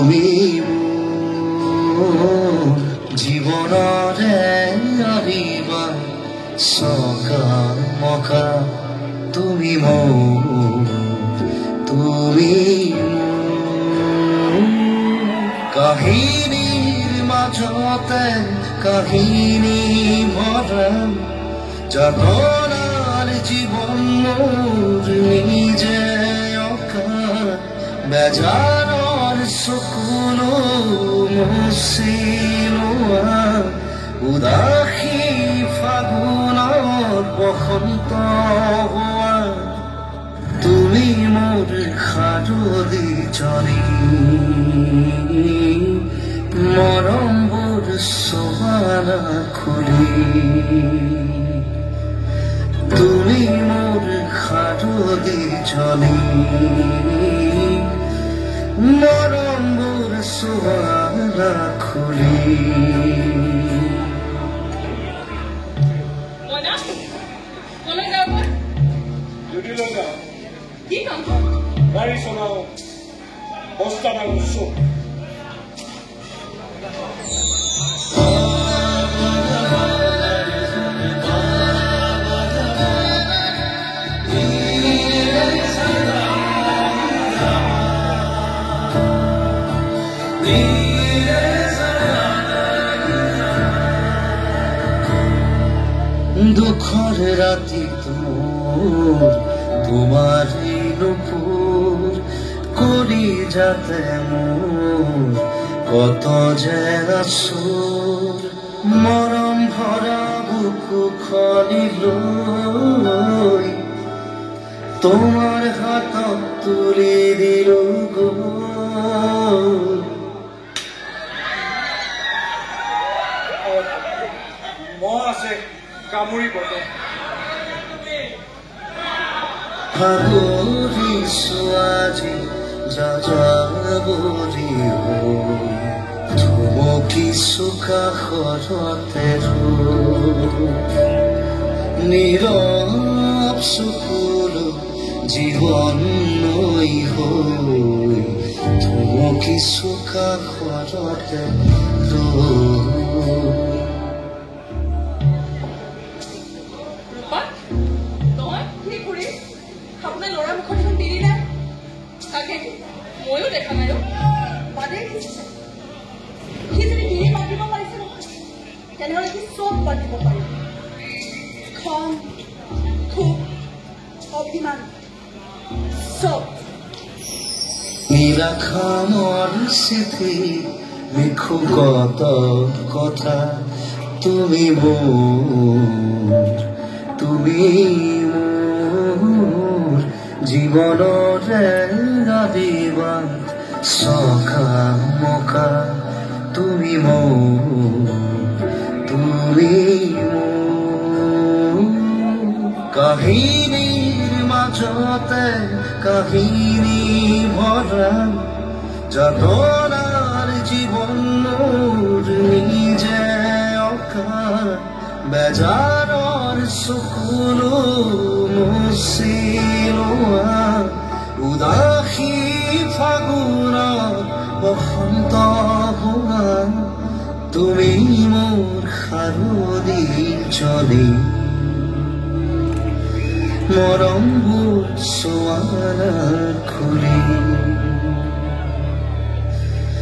তুমি মোৰ জীৱনৰে আৰিবা চকা মকা তুমি মোৰ কাহিনীৰ মাজতে কাহিনী ভৰা যাতনাৰ জীৱন মোৰ নিজে অকা বেজাৰৰ চকুলো মুচি লোৱা উদাসী ফাগুনৰ বসন্ত হোৱা তুমি মোৰ সাৰলি জনী মৰমবোৰ চোৱানা খুলি তুমি মোৰ সাৰলি জনী মৰমবোৰ চোৱানা খুলি গাড়ি চলাও বস্তা ডাঙৰ চোখ দুখৰ ৰাতিত মোৰ তোমাৰ নুপুৰ কৰি যাতে মোৰ কত যে আচুৰ মৰম ভৰা বুকু খুলি লৈ তোমাৰ হাতত তুলি দিলো মহ আছে কামুৰিব ভাগৰিছো আজি যাযাবৰী হৈ থমকিছো কাষৰতে নীৰৱ চকুলো জীৱন লৈ হৈ থমকিছো কাষৰতে ময়ো দেখা নাই বাদেই দিছে সি যদি তিনি পাতিব পাৰিছে নহয় তেনেহ'লে সি চব পাতিব পাৰিব খং ক্ষোভ অভিমান চব নিৰাখামৰ স্মৃতি লিখো কত কথা তুমি মোৰ জীৱনৰে ৰাবিবা চকা মকা তুমি মোৰ কাহিনীৰ মাজতে কাহিনী ভৰা যাতনাৰ জীৱন মোৰ নিজে অকা বেজাৰৰ চকুলো মুচি লোৱা উদাসী ফাগুনৰ বসন্ত হোৱা তুমি মোৰ সাৰলি জনী মৰমবোৰ চোৱানা খুলি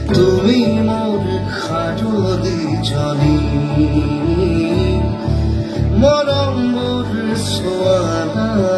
তুমি মোৰ সাৰলি জনী মৰমবোৰ চোৱানা